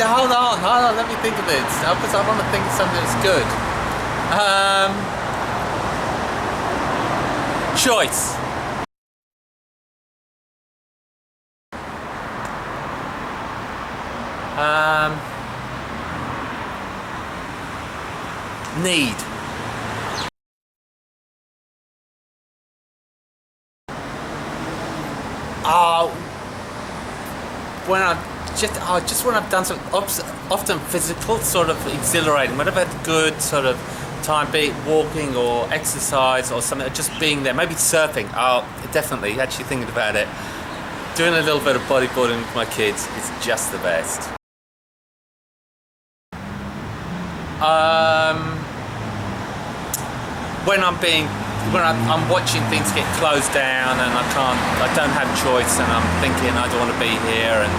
hold on, let me think of this. Because I want to think of something that's good. Choice. Need. Just when I've done something often physical, sort of exhilarating. When I've had good sort of time, be it walking or exercise or something, or just being there. Maybe surfing. Oh, definitely. Actually thinking about it. Doing a little bit of bodyboarding with my kids is just the best. When I'm watching things get closed down and I don't have choice, and I'm thinking I don't want to be here, and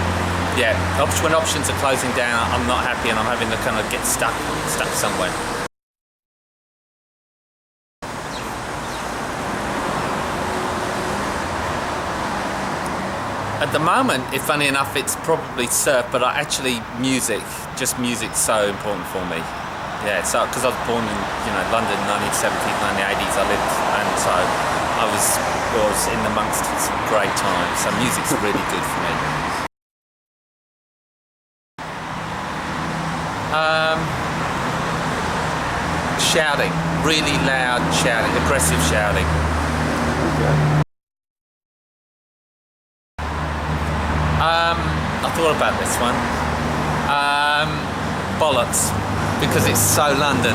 when options are closing down, I'm not happy and I'm having to kind of get stuck somewhere. At the moment, funny enough, it's probably surf, but music's so important for me. Yeah, so because I was born in London, 1970s, 1980s, I lived, and so I was in amongst some great times. So music's really good for me. Shouting, really loud shouting, aggressive shouting. I thought about this one. Bollocks, because it's so London.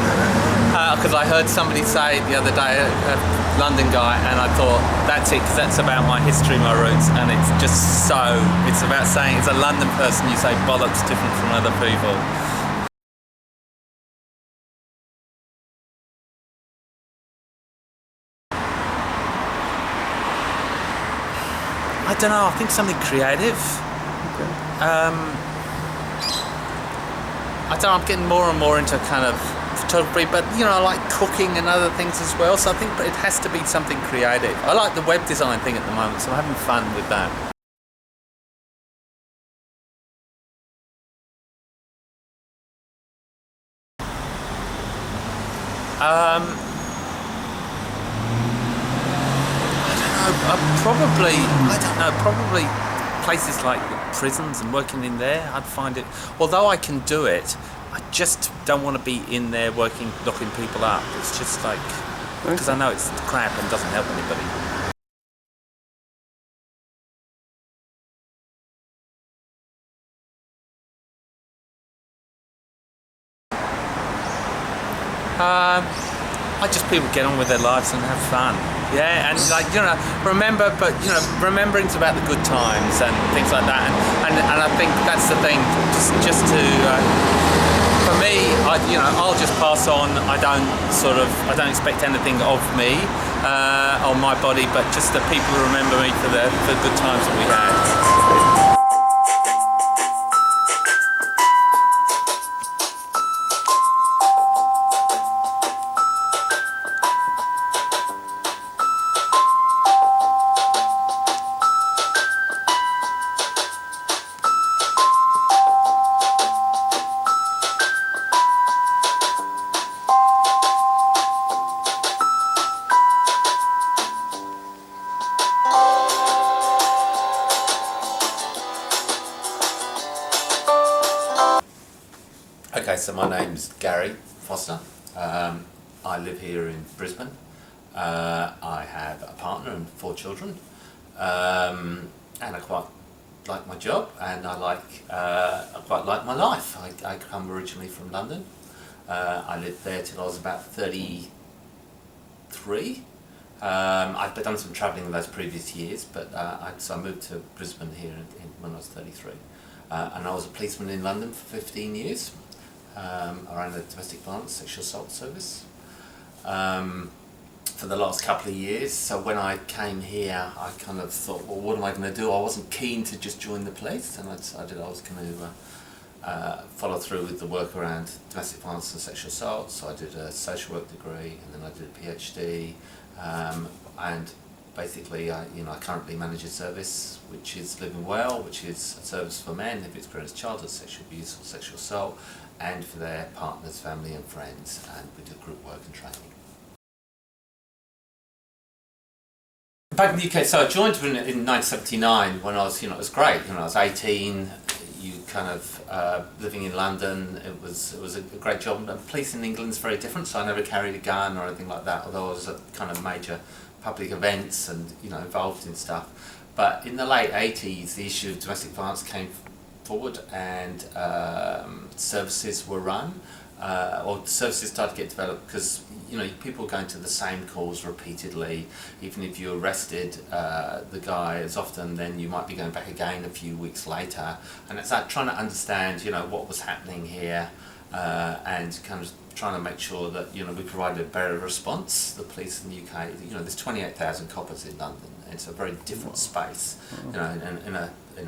Because I heard somebody say the other day, a London guy, and I thought, that's it, because that's about my history, my roots, and it's about saying, it's a London person, you say bollocks different from other people. I don't know, I think something creative. Okay. I don't know, I'm getting more and more into kind of photography, but I like cooking and other things as well, so I think it has to be something creative. I like the web design thing at the moment, so I'm having fun with that. Probably places like prisons and working in there. I'd find it, although I can do it, I just don't want to be in there locking people up. It's just like, because I know it's crap and doesn't help anybody. People get on with their lives and have fun. Yeah, and rememberings about the good times and things like that. And I think that's the thing. Just to, for me, I'll just pass on. I don't expect anything of me, or my body, but just that people remember me for the good times that we had. Okay, so my name's Gary Foster. I live here in Brisbane. I have a partner and 4 children, and I quite like my job, and I quite like my life. I come originally from London. I lived there till I was about 33. I've done some travelling in those previous years, but so I moved to Brisbane here when I was 33. And I was a policeman in London for 15 years. Around the domestic violence, sexual assault service for the last couple of years. So when I came here, I kind of thought, well, what am I going to do? I wasn't keen to just join the police, and I decided I was going to follow through with the work around domestic violence and sexual assault. So I did a social work degree, and then I did a PhD, and basically, I currently manage a service which is Living Well, which is a service for men who've experienced childhood sexual abuse or sexual assault, and for their partners, family and friends, and we do group work and training. Back in the UK, so I joined in 1979 when I was, it was great. I was 18. You kind of living in London. It was a great job. And police in England is very different, so I never carried a gun or anything like that. Although I was at kind of major public events and involved in stuff. But in the late 80s, the issue of domestic violence came forward, and services were run. Or services started to get developed because people going to the same calls repeatedly. Even if you arrested the guy as often, then you might be going back again a few weeks later. And it's like trying to understand what was happening here, and kind of trying to make sure that we provided a better response. The police in the UK, there's 28,000 coppers in London. It's a very different space. In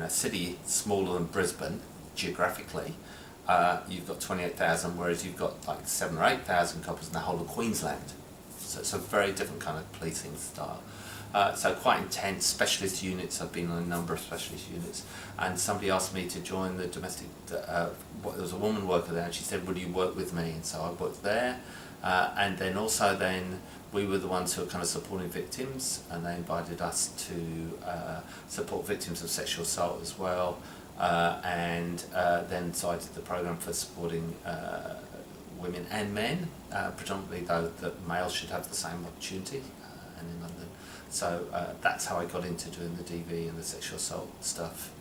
a city smaller than Brisbane geographically. You've got 28,000, whereas you've got like 7,000 or 8,000 coppers in the whole of Queensland. So it's a very different kind of policing style. So quite intense specialist units. I've been on a number of specialist units, and somebody asked me to join the domestic. There was a woman worker there, and she said, "Would you work with me?" And so I worked there, and then also we were the ones who were kind of supporting victims, and they invited us to support victims of sexual assault as well. Then so I did the programme for supporting women and men, predominantly though that males should have the same opportunity, and in London. So that's how I got into doing the DV and the sexual assault stuff.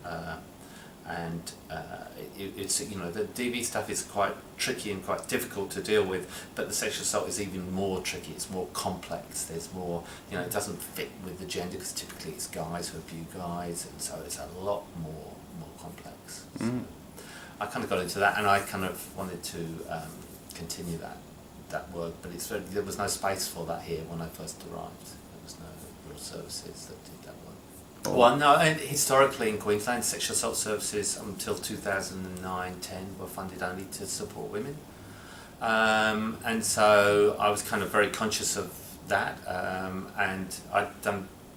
It's the DV stuff is quite tricky and quite difficult to deal with, but the sexual assault is even more tricky. It's more complex. There's more, it doesn't fit with the gender because typically it's guys who abuse guys, and so it's a lot more complex. So I kind of got into that, and I kind of wanted to continue that work, but there was no space for that here when I first arrived. There was no real services that did that work. Well, no, historically in Queensland, sexual assault services until 2009-10 were funded only to support women, and so I was kind of very conscious of that, and I'd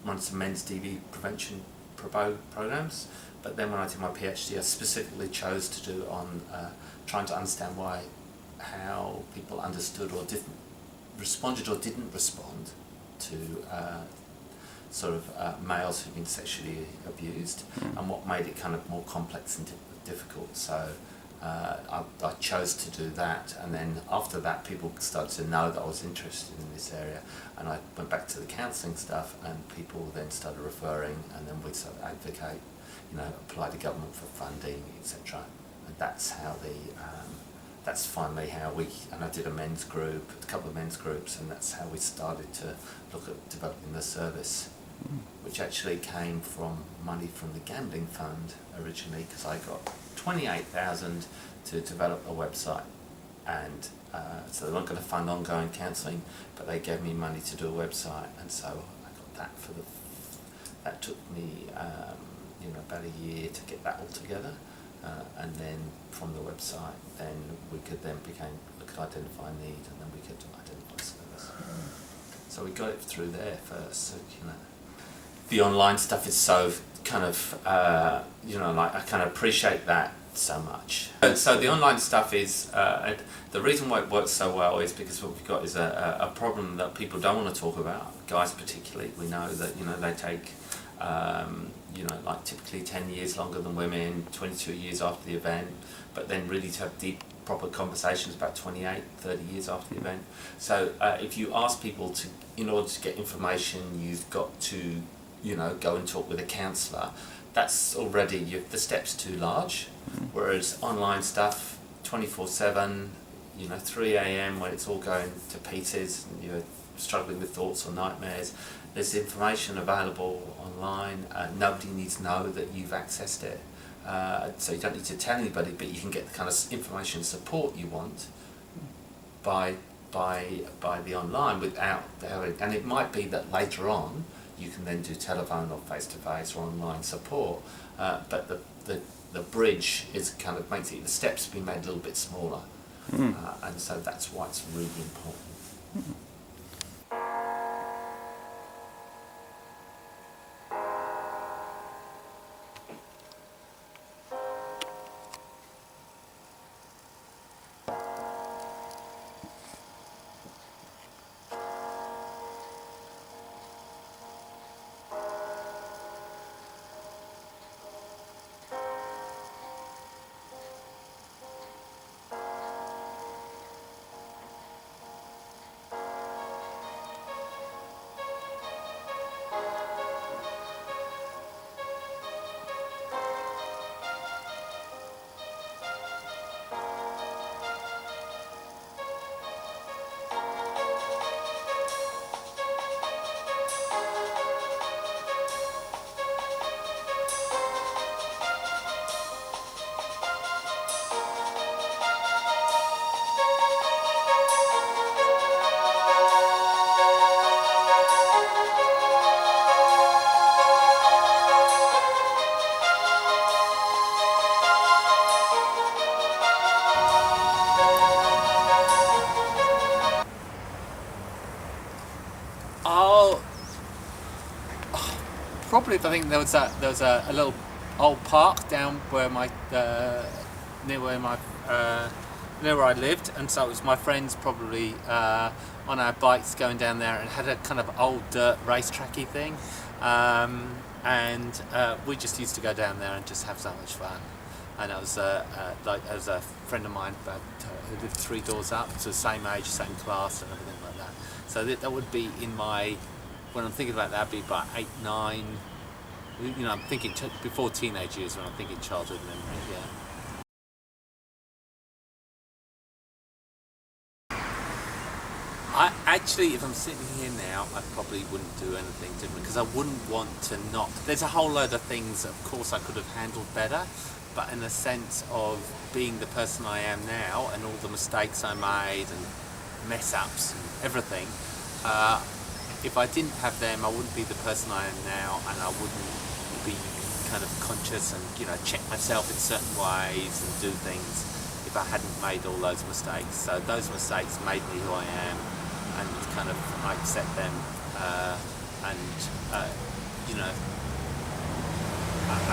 run some men's DV prevention programs. But then when I did my PhD, I specifically chose to do on trying to understand how people understood or responded or didn't respond to males who've been sexually abused, and what made it kind of more complex and difficult. So I chose to do that, and then after that people started to know that I was interested in this area, and I went back to the counselling stuff, and people then started referring, and then we started to advocate, apply to government for funding, etc. And that's how that's finally how and I did a couple of men's groups, and that's how we started to look at developing the service, which actually came from money from the gambling fund originally, because I got 28,000 to develop a website, and so they weren't going to fund ongoing counselling, but they gave me money to do a website, and so I got that that took me about a year to get that all together, and then from the website, then we could identify need, and then we could identify service. So we got it through there first. So the online stuff is so kind of I kind of appreciate that so much. So the online stuff is the reason why it works so well is because what we've got is a problem that people don't want to talk about. Guys particularly, we know that they take typically 10 years longer than women, 22 years after the event, but then really to have deep, proper conversations about 28, 30 years after the event. So if you ask people in order to get information, you've got to, go and talk with a counsellor, that's already, the step's too large. Whereas online stuff, 24/7, 3 a.m. when it's all going to pieces, and you're struggling with thoughts or nightmares, there's information available online. Nobody needs to know that you've accessed it, so you don't need to tell anybody, but you can get the kind of information support you want by the online without having. And it might be that later on you can then do telephone or face-to-face or online support, but the bridge is kind of makes it, the steps being made a little bit smaller, and so that's why it's really important. probably, I think there was a little old park down where near where I lived, and so it was my friends probably on our bikes going down there, and had a kind of old dirt racetracky thing, and we just used to go down there and just have so much fun. And I was as a friend of mine who lived 3 doors up, so the same age, same class, and everything like that. So that would be when I'm thinking about that, would be about 8, 9. I'm thinking before teenage years, when I'm thinking childhood memory. Yeah. If I'm sitting here now, I probably wouldn't do anything different, because I wouldn't want to not. There's a whole load of things, of course, I could have handled better, but in the sense of being the person I am now, and all the mistakes I made and mess ups and everything, if I didn't have them, I wouldn't be the person I am now, and I wouldn't be kind of conscious and check myself in certain ways and do things if I hadn't made all those mistakes. So those mistakes made me who I am, and kind of I accept them,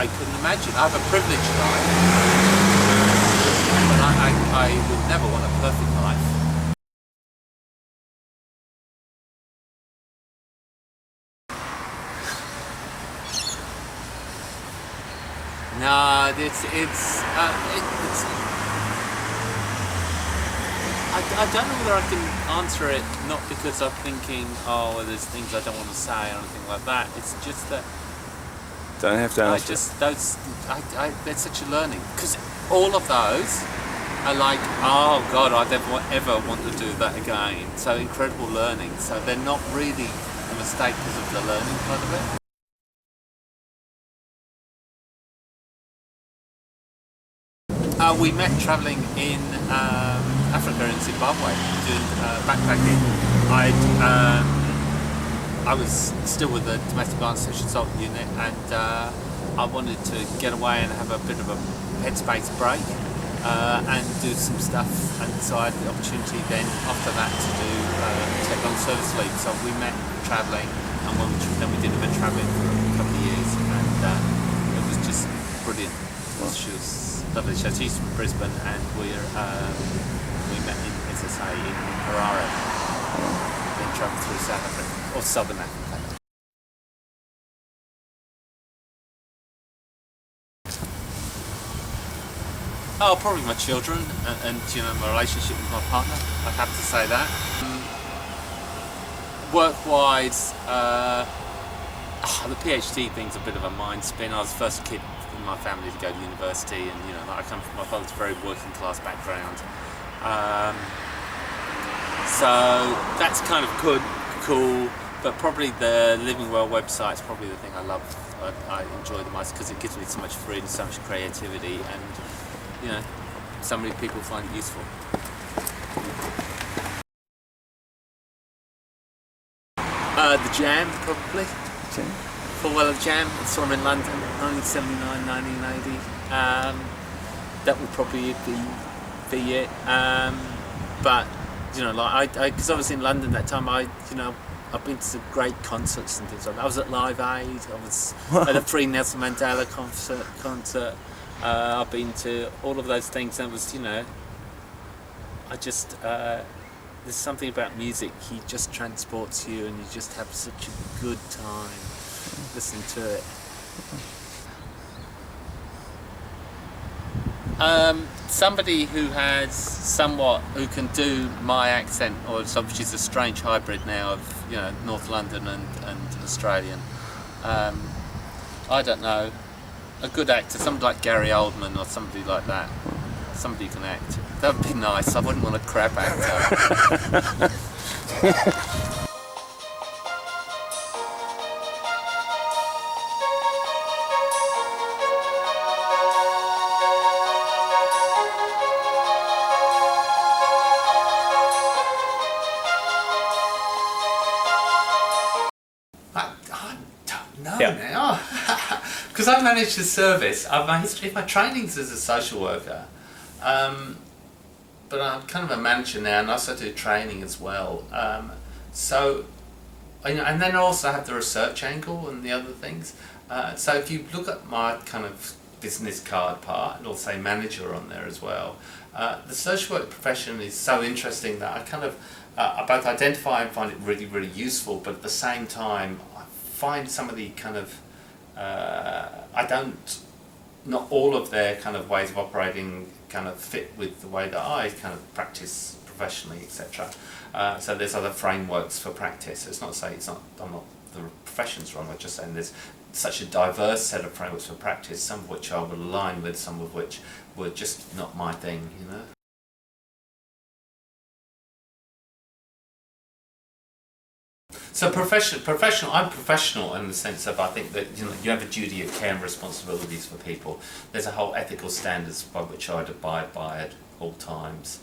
I couldn't imagine. I have a privileged life, but I would never want a perfect life. No, I don't know whether I can answer it, not because I'm thinking, there's things I don't want to say or anything like that. It's just that don't have to answer. There's such a learning, because all of those are like, oh God, I never ever want to do that again. So incredible learning. So they're not really a mistake because of the learning part of it. We met travelling in Africa, in Zimbabwe, doing backpacking. I was still with the Domestic Violence Sexual Assault Unit, and I wanted to get away and have a bit of a headspace break and do some stuff. And so I had the opportunity then after that to take on service leave. So we met travelling, and then we did a bit of travelling for a couple of years, and it was just brilliant. She was lovely. She's from Brisbane, and we met in, as I say, in Harare. Then travelled through South Africa, or Southern Africa. Oh, probably my children, and my relationship with my partner. I'd have to say that. Work-wise, the PhD thing's a bit of a mind spin. I was the first kid in my family to go to university, and I come from my father's very working class background, so that's kind of cool. But probably the Living Well website is probably the thing I enjoy the most, because it gives me so much freedom, so much creativity, and so many people find it useful. The Jam, probably. Full Weather Jam. I saw him in London, 1979, 1980. That would probably be it. But because I was in London that time, I've been to some great concerts and things like that. I was at Live Aid. I was at a free Nelson Mandela concert. I've been to all of those things. And it was, I just. There's something about music. He just transports you, and you just have such a good time listening to it. Somebody who can do my accent, which is a strange hybrid now of North London and Australian. I don't know, a good actor, somebody like Gary Oldman or somebody like that. Somebody who can act. That would be nice. I wouldn't want a crap actor. I don't know now, because I managed the service. My history, my training's as a social worker, but I'm kind of a manager now, and I also do training as well. And then I also have the research angle and the other things. So if you look at my kind of business card part, it'll say manager on there as well. The social work profession is so interesting that I kind of I both identify and find it really, really useful, but at the same time I find some of the kind of not all of their kind of ways of operating kind of fit with the way that I kind of practice professionally, etc. So there's other frameworks for practice. It's not to say I'm not the profession's wrong. I'm just saying there's such a diverse set of frameworks for practice, some of which I would align with, some of which were just not my thing, you know. So professional. I'm professional in the sense of I think that you have a duty of care and responsibilities for people. There's a whole ethical standards by which I'd abide by at all times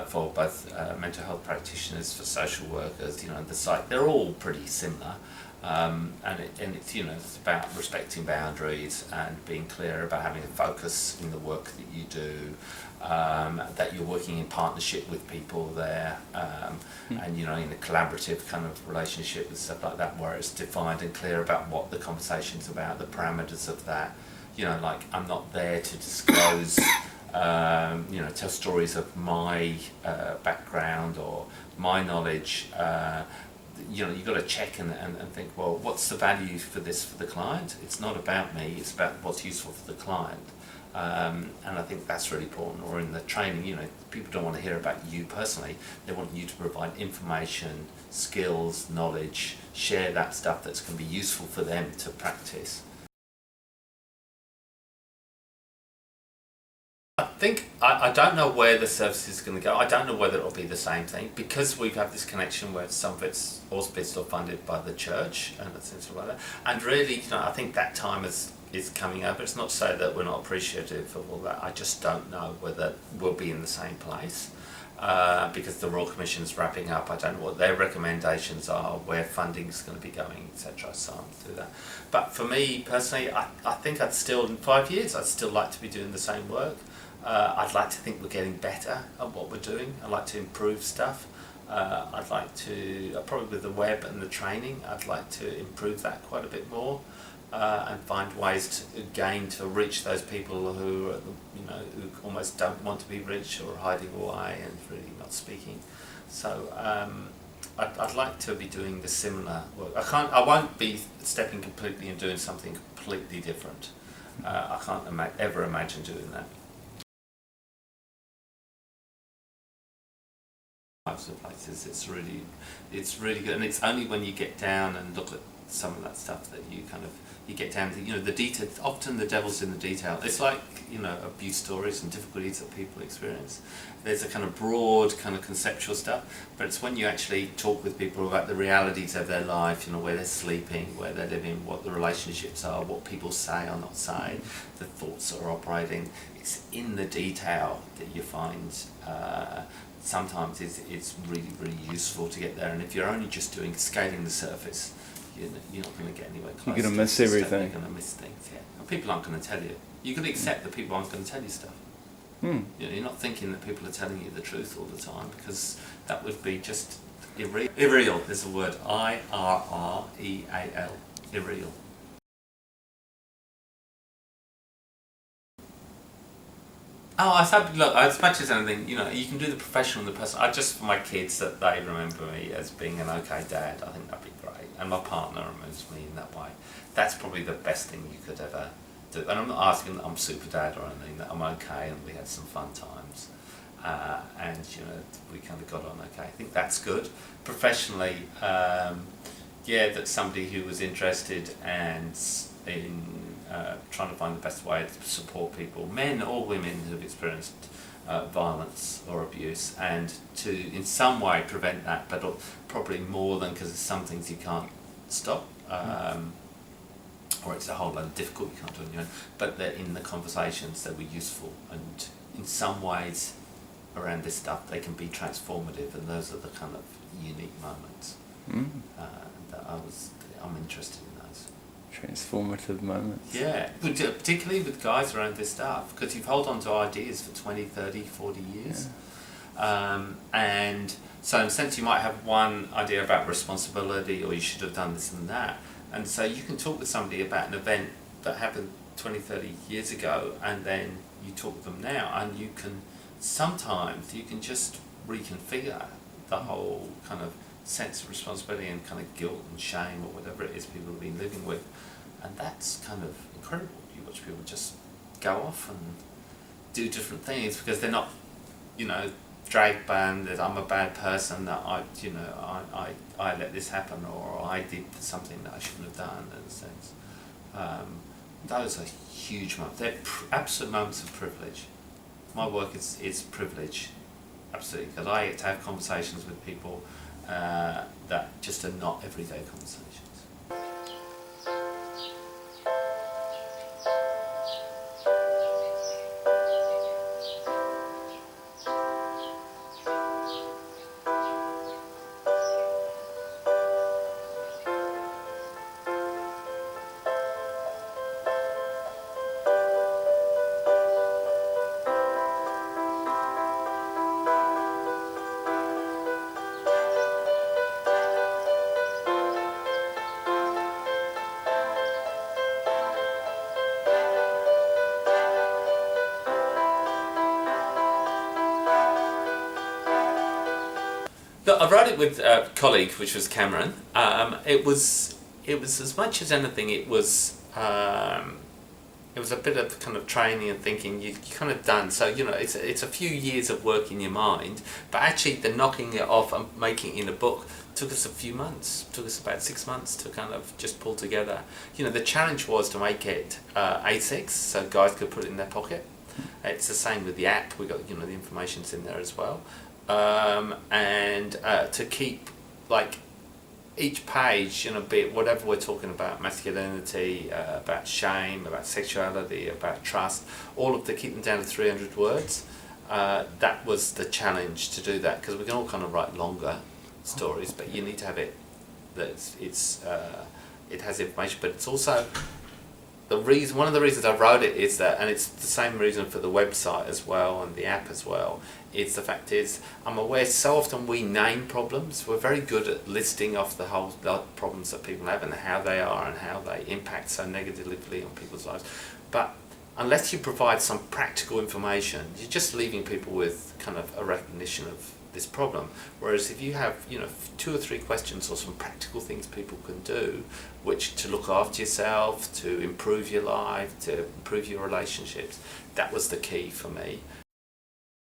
for both mental health practitioners, for social workers. The site they're all pretty similar, and it's about respecting boundaries and being clear about having a focus in the work that you do. That you're working in partnership with people there, and in a collaborative kind of relationship and stuff like that, where it's defined and clear about what the conversation's about, the parameters of that. Like I'm not there to disclose, tell stories of my background or my knowledge. You've got to check and think, well, what's the value for this for the client? It's not about me, it's about what's useful for the client. And I think that's really important. Or in the training, people don't want to hear about you personally. They want you to provide information, skills, knowledge, share that stuff that's going to be useful for them to practice. I don't know where the service is going to go. I don't know whether it'll be the same thing, because we've had this connection where some of it's auspiced or funded by the church and things like that. And really, I think that time is coming up. It's not to say that we're not appreciative of all that. I just don't know whether we'll be in the same place because the Royal Commission's wrapping up. I don't know what their recommendations are, where funding's going to be going, etc. So I'll do that. But for me personally, I think I'd still, in 5 years, I'd still like to be doing the same work. I'd like to think we're getting better at what we're doing. I'd like to improve stuff. I'd like to, probably with the web and the training, I'd like to improve that quite a bit more and find ways to reach those people who, who almost don't want to be reached or hiding away and really not speaking. So I'd like to be doing the similar work. I won't be stepping completely and doing something completely different. I can't ever imagine doing that. Types of places, it's really good, and it's only when you get down and look at some of that stuff that you get down to the detail. Often the devil's in the detail. It's like abuse stories and difficulties that people experience. There's a kind of broad kind of conceptual stuff, but it's when you actually talk with people about the realities of their life, where they're sleeping, where they're living, what the relationships are, what people say or not say, the thoughts that are operating. It's in the detail that you find sometimes it's really, really useful to get there. And if you're only just scaling the surface, you're not going to get anywhere close. You're going to miss everything. You're going to miss things, yeah. And people aren't going to tell you. You've got to accept that people aren't going to tell you stuff. You're not thinking that people are telling you the truth all the time, because that would be just irreal. Irreal is the word. IRREAL. Irreal. Oh, I said, look, as much as anything, you can do the professional and the personal. Just for my kids, that they remember me as being an okay dad, I think that'd be great. And my partner remembers me in that way. That's probably the best thing you could ever do. And I'm not asking that I'm super dad or anything, that I'm okay and we had some fun times. And, we kind of got on okay. I think that's good. Professionally, that's somebody who was interested and in trying to find the best way to support people, men or women who've experienced violence or abuse, and to in some way prevent that, but probably more than, because there's some things you can't stop, or it's a whole lot of difficult, you can't do it on your own, but that in the conversations they were useful, and in some ways around this stuff they can be transformative, and those are the kind of unique moments that I'm interested in. Transformative moments. Yeah, particularly with guys around this stuff, because you hold on to ideas for 20, 30, 40 years. Yeah. And so in a sense you might have one idea about responsibility, or you should have done this and that, And so you can talk with somebody about an event that happened 20, 30 years ago, and then you talk with them now, and you can sometimes you can just reconfigure the whole kind of sense of responsibility and kind of guilt and shame or whatever it is people have been living with, and that's kind of incredible. You watch people just go off and do different things because they're not, dragged by that I'm a bad person, that I let this happen, or I did something that I shouldn't have done, in a sense. Those are huge moments. They're absolute moments of privilege. My work is privilege, absolutely, because I get to have conversations with people that just are not everyday conversations. Look, I wrote it with a colleague, which was Cameron. It was as much as anything. It was a bit of kind of training and thinking. You kind of done. So it's a few years of work in your mind, but actually the knocking it off and making it in a book took us a few months. Took us about 6 months to kind of just pull together. The challenge was to make it A6, so guys could put it in their pocket. It's the same with the app. We got the information's in there as well. And to keep each page, be it whatever we're talking about, masculinity, about shame, about sexuality, about trust, all of keep them down to 300 words. That was the challenge, to do that, because we can all kind of write longer stories, but you need to have it that it has information, but it's also one of the reasons I wrote it is that, and it's the same reason for the website as well and the app as well, is the fact is I'm aware so often we name problems. We're very good at listing off the problems that people have and how they are and how they impact so negatively on people's lives. But unless you provide some practical information, you're just leaving people with kind of a recognition of this problem. Whereas if you have 2 or 3 questions or some practical things people can do, which to look after yourself, to improve your life, to improve your relationships, that was the key for me.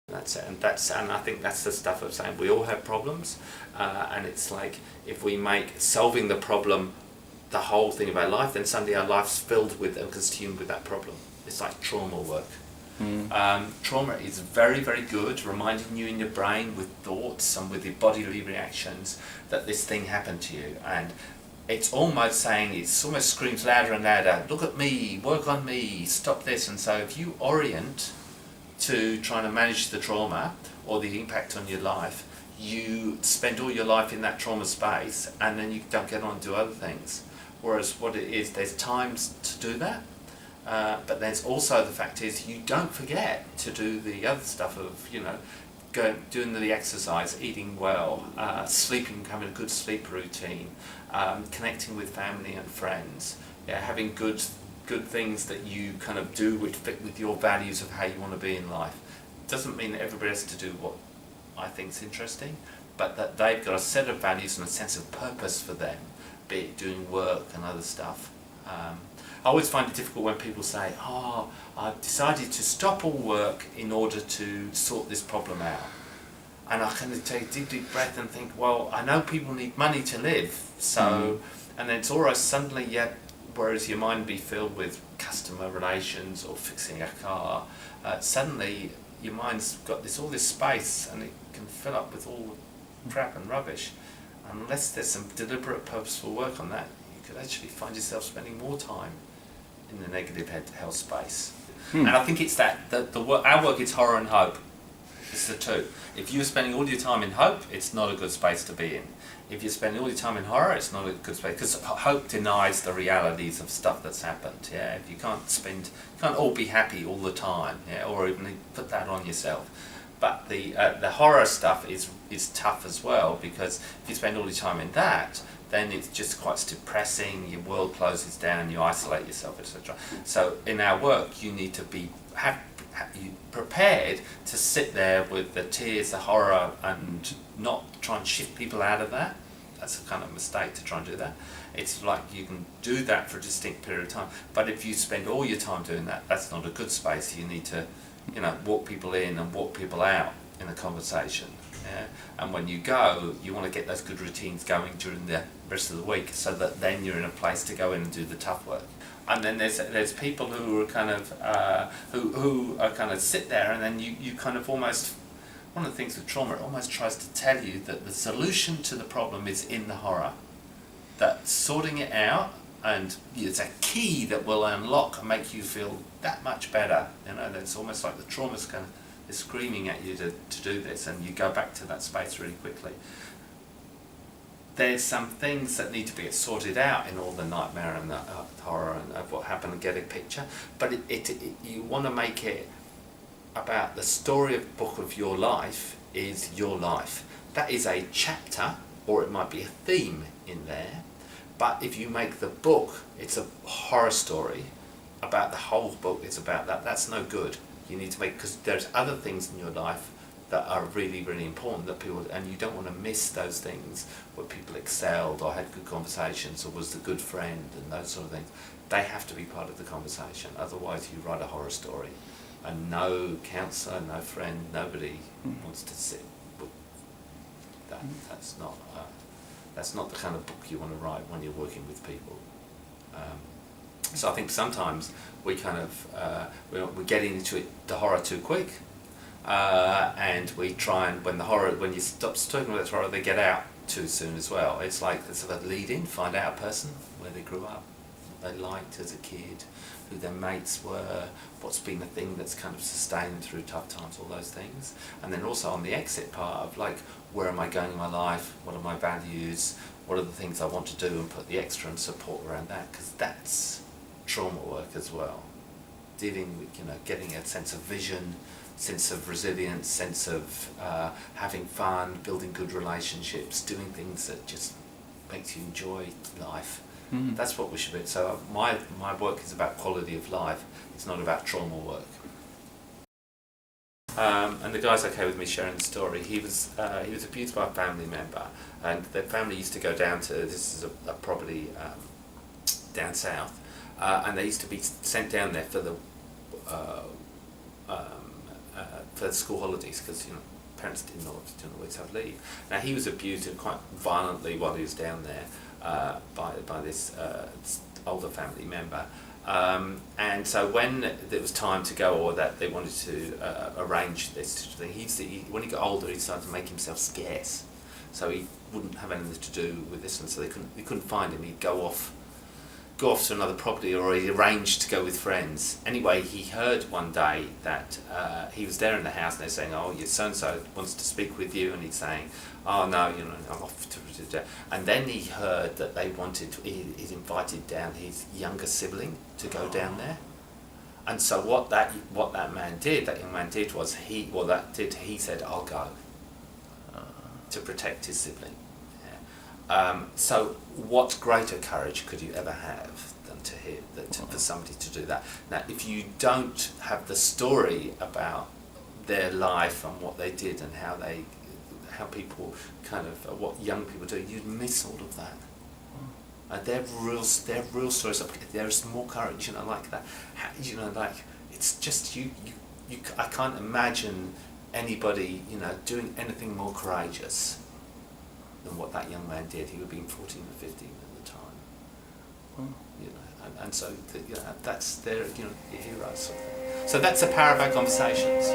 That's it, and I think that's the stuff of saying we all have problems, and it's like if we make solving the problem the whole thing of our life, then suddenly our life's filled with and consumed with that problem. It's like trauma work. Trauma is very, very good, reminding you in your brain with thoughts and with your bodily reactions that this thing happened to you, and it's almost screams louder and louder, look at me, work on me, stop this. And so if you orient to trying to manage the trauma or the impact on your life, you spend all your life in that trauma space and then you don't get on and do other things. Whereas what it is, there's times to do that, but there's also the fact is you don't forget to do the other stuff of doing the exercise, eating well, sleeping, having a good sleep routine, connecting with family and friends, having good things that you kind of do which fit with your values of how you want to be in life. Doesn't mean that everybody has to do what I think is interesting, but that they've got a set of values and a sense of purpose for them, be it doing work and other stuff. I always find it difficult when people say, I've decided to stop all work in order to sort this problem out. And I kind of take a deep breath and think, well, I know people need money to live, so, and then it's almost suddenly, whereas your mind be filled with customer relations or fixing a car, suddenly your mind's got all this space and it can fill up with all crap and rubbish. Unless there's some deliberate, purposeful work on that, you could actually find yourself spending more time in the negative health space. And I think it's that our work is horror and hope. It's the two. If you're spending all your time in hope, it's not a good space to be in. If you're spending all your time in horror, it's not a good space, because hope denies the realities of stuff that's happened. If you can't all be happy all the time, or even put that on yourself. But the horror stuff is is tough as well, because if you spend all your time in that, then it's just quite depressing. Your world closes down, you isolate yourself, etc. So in our work, you need to be you prepared to sit there with the tears, the horror, and not try and shift people out of that. That's a kind of mistake to try and do that. It's like you can do that for a distinct period of time, but if you spend all your time doing that, that's not a good space. You need to, walk people in and walk people out in a conversation. Yeah? And when you go, you want to get those good routines going during the rest of the week, so that then you're in a place to go in and do the tough work. And then there's people who are kind of who are kind of sit there, and then you kind of almost, one of the things with trauma, it almost tries to tell you that the solution to the problem is in the horror. That sorting it out, and it's a key that will unlock and make you feel that much better. It's almost like the trauma's kind of is screaming at you to do this, and you go back to that space really quickly. There's some things that need to be sorted out in all the nightmare and the horror and of what happened, and get a picture. But you want to make it about the story of book of your life is your life. That is a chapter, or it might be a theme in there. But if you make the book, it's a horror story about the whole book. It's about that. That's no good. You need to make, because there's other things in your life that are really, really important that people, and you don't want to miss those things where people excelled or had good conversations or was the good friend and those sort of things. They have to be part of the conversation. Otherwise, you write a horror story, and no counsellor, no friend, nobody wants to sit with that. That's not the kind of book you want to write when you're working with people. So I think sometimes we kind of we're getting into the horror too quick, and we try and when you stop talking about horror, they get out too soon as well. It's like it's sort of lead in, find out a person, where they grew up, what they liked as a kid, who their mates were, what's been the thing that's kind of sustained them through tough times, all those things. And then also on the exit part of like, where am I going in my life, what are my values, what are the things I want to do, and put the extra and support around that, because that's trauma work as well. Dealing with, getting a sense of vision, sense of resilience, sense of having fun, building good relationships, doing things that just makes you enjoy life. That's what we should be. So my work is about quality of life. It's not about trauma work. And the guy's okay with me sharing the story. He was abused by a family member, and their family used to go down to, this is a property down south, and they used to be sent down there for the school holidays, because parents didn't know what to do on the weeks have leave. Now he was abused quite violently while he was down there by this older family member. And so when it was time to go, or that they wanted to arrange this thing, when he got older, he started to make himself scarce. So he wouldn't have anything to do with this, and so they couldn't find him. He'd go off to another property, or he arranged to go with friends. Anyway, he heard one day that he was there in the house, and they're saying, "Oh, your so-and-so wants to speak with you," and he's saying, "Oh no, I'm off to." And then he heard that they he'd invited down his younger sibling to go down there. And so what that young man did was he said, "I'll go," to protect his sibling. So what greater courage could you ever have than for somebody to do that? Now, if you don't have the story about their life and what they did and how people what young people do, you'd miss all of that. They're real stories. There's more courage, like that. It's just you. I can't imagine anybody, doing anything more courageous than what that young man did. He would have been 14 or 15 at the time. And so that's their heroes. Sort of thing. So that's the power of our conversations.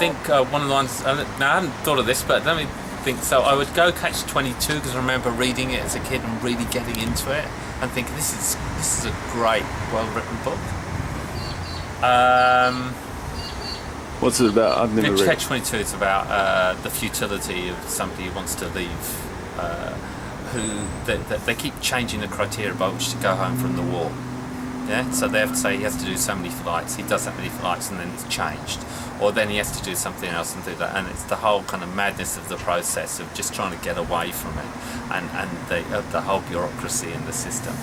think one of the ones. Now I hadn't thought of this, but let me think. So I would go Catch 22 because I remember reading it as a kid and really getting into it and thinking this is a great, well-written book. What's it about? I've never read. Catch 22 is about the futility of somebody who wants to leave. They keep changing the criteria by which to go home from the war. Yeah, so they have to say he has to do so many flights. He does that many flights, and then it's changed, or then he has to do something else and do that. And it's the whole kind of madness of the process of just trying to get away from it, and the whole bureaucracy in the system.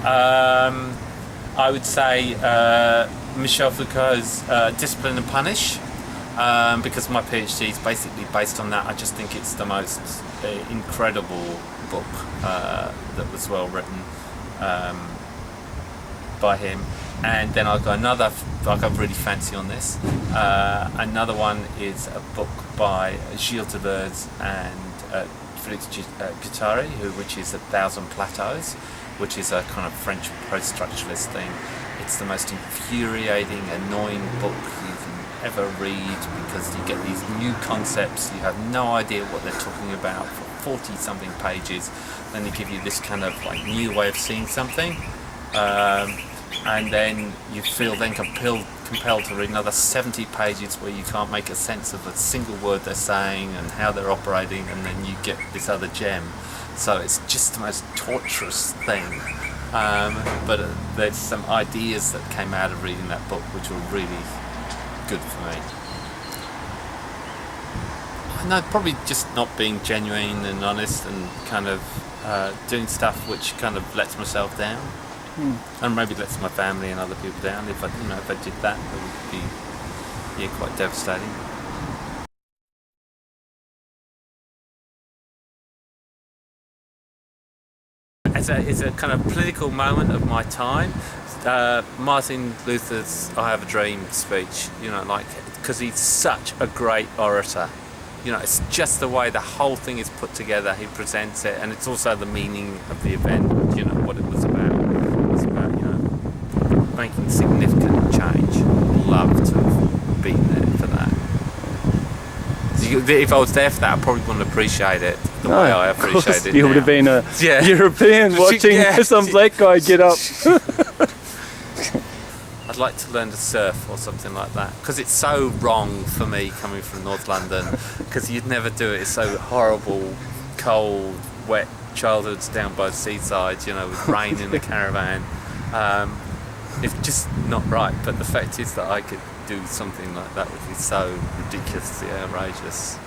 I would say Michel Foucault's Discipline and Punish, because my PhD is basically based on that. I just think it's the most incredible book that was well written by him. And then I've got another, like I really fancy on this. Another one is a book by Gilles Deleuze and Felix Guattari, which is 1,000 Plateaus, which is a kind of French post-structuralist thing. It's the most infuriating, annoying book you can ever read because you get these new concepts, you have no idea what they're talking about for 40-something pages, then they give you this kind of like new way of seeing something. And then you feel then compelled to read another 70 pages where you can't make a sense of a single word they're saying and how they're operating, and then you get this other gem. So it's just the most torturous thing. But there's some ideas that came out of reading that book which were really good for me. No, probably just not being genuine and honest and kind of doing stuff which kind of lets myself down. And maybe lets my family and other people down. If I did that, it would be quite devastating. As a kind of political moment of my time, Martin Luther's "I Have a Dream" speech. Because he's such a great orator. It's just the way the whole thing is put together. He presents it, and it's also the meaning of the event. What it was about. Making significant change. Love to have been there for that. If I was there for that, I probably wouldn't appreciate it the way I appreciate it. You would have been a European watching some black guy get up. I'd like to learn to surf or something like that, because it's so wrong for me coming from North London, because you'd never do it. It's so horrible, cold, wet childhoods down by the seaside, with rain in the caravan. It's just not right, but the fact is that I could do something like that would be so ridiculously outrageous.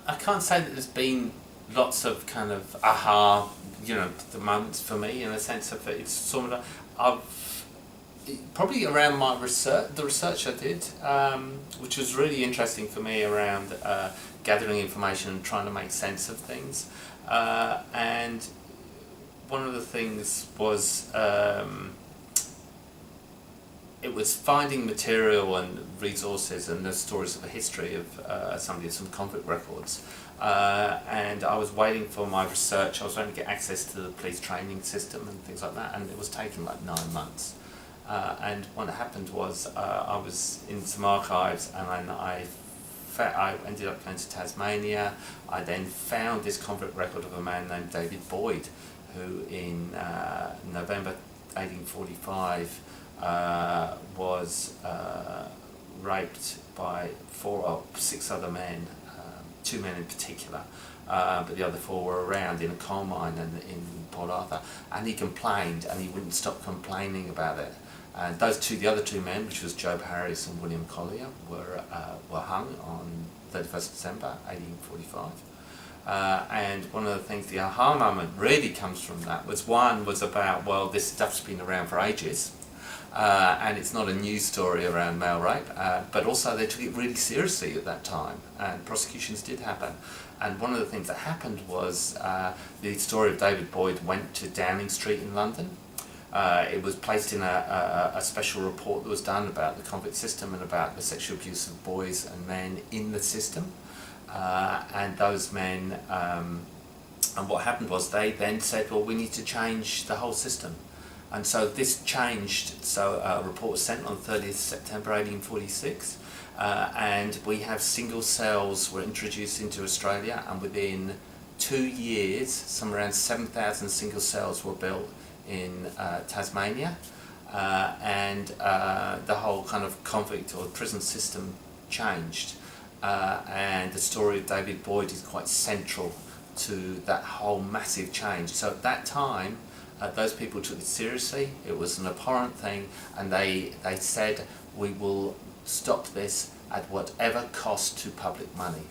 I can't say that there's been lots of kind of aha, the moments for me, in a sense of it's sort of probably around the research I did, which was really interesting for me around gathering information and trying to make sense of things, and one of the things was it was finding material and resources and the stories of the history of some convict records. And I was waiting for my research. I was trying to get access to the police training system and things like that, and it was taking like 9 months. And what happened was I was in some archives, and I ended up going to Tasmania. I then found this convict record of a man named David Boyd, who in November 1845 was raped by 4 or 6 other men, 2 men in particular, but the other 4 were around in a coal mine in Port Arthur, and he complained, and he wouldn't stop complaining about it. And the other two men, which was Job Harris and William Collier, were hung on 31st December 1845. And one of the things, the aha moment really comes from that, was about, well, this stuff's been around for ages, and it's not a news story around male rape, but also they took it really seriously at that time, and prosecutions did happen. And one of the things that happened was the story of David Boyd went to Downing Street in London. It was placed in a special report that was done about the convict system and about the sexual abuse of boys and men in the system. And those men, and what happened was they then said, well, we need to change the whole system. And so this changed, so a report was sent on 30th September 1846, and we have single cells were introduced into Australia, and within 2 years, some around 7,000 single cells were built in Tasmania, and the whole kind of convict or prison system changed. And the story of David Boyd is quite central to that whole massive change. So at that time, those people took it seriously. It was an abhorrent thing, and they said, we will stop this at whatever cost to public money.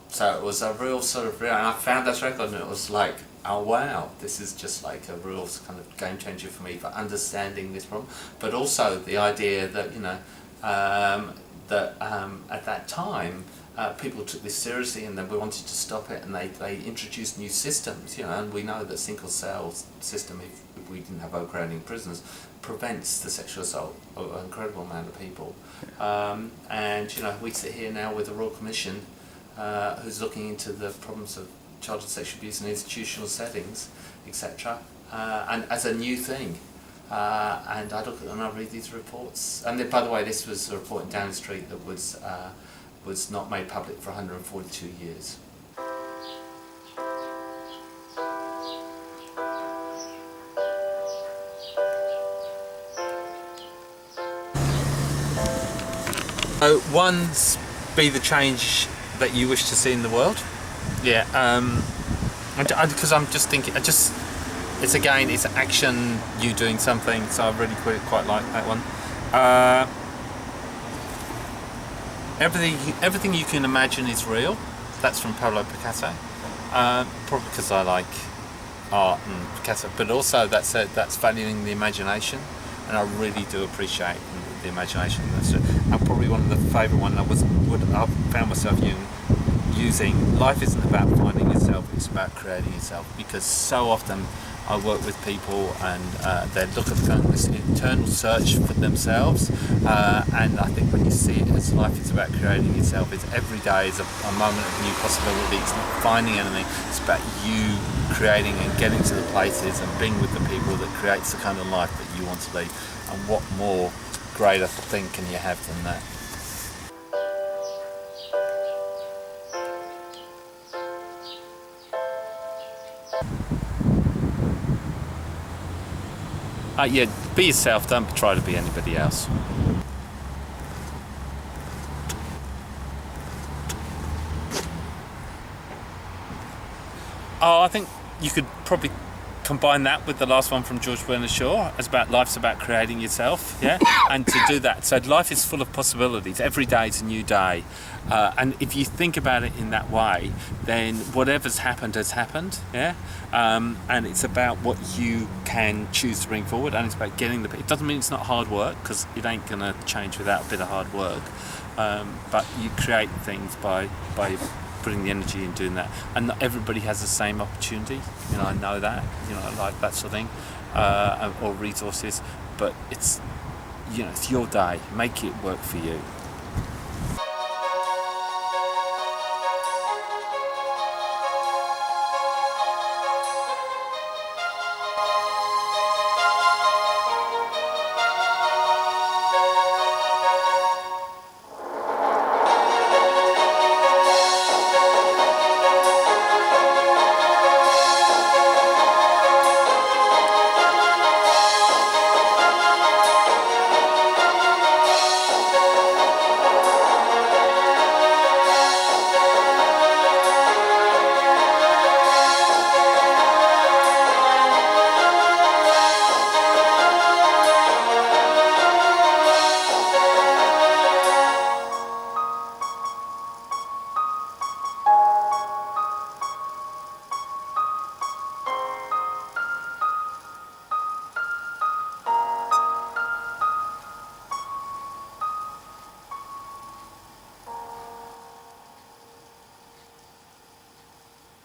So it was a real sort of, and I found this record and it was like, oh wow, this is just like a real kind of game changer for me for understanding this problem. But also the idea that, you know, at that time, people took this seriously and then we wanted to stop it, and they introduced new systems, you know, and we know that single cell system, if we didn't have overcrowding prisons, prevents the sexual assault of an incredible amount of people. And, you know, we sit here now with the Royal Commission who's looking into the problems of childhood sexual abuse in institutional settings, etc. And as a new thing. And I look at and I read these reports. And then, by the way, this was a report in Downing Street that was not made public for 142 years. So, one's be the change that you wish to see in the world. Yeah. Because I'm just thinking, it's again, it's action, you doing something. So I really quite like that one. Everything you can imagine is real. That's from Pablo Picasso. Probably because I like art and Picasso, but also that's valuing the imagination, and I really do appreciate the imagination. And probably one of the favourite one I found myself using. Life isn't about finding yourself; it's about creating yourself. Because so often I work with people and they look at this internal search for themselves, and I think when you see it as life is about creating yourself, it's every day is a moment of new possibility. It's not finding anything, it's about you creating and getting to the places and being with the people that creates the kind of life that you want to lead. And what more greater thing can you have than that? Yeah, be yourself, don't try to be anybody else. Oh, I think you could probably combine that with the last one from George Bernard Shaw. It's about life's about creating yourself, yeah? And to do that, so life is full of possibilities. Every day is a new day. And if you think about it in that way, then whatever's happened has happened, yeah? And it's about what you can choose to bring forward, and it's about getting it doesn't mean it's not hard work, because it ain't going to change without a bit of hard work. But you create things by putting the energy in doing that, and not everybody has the same opportunity. You know, I know that. You know, like that sort of thing, or resources. But it's, you know, it's your day. Make it work for you.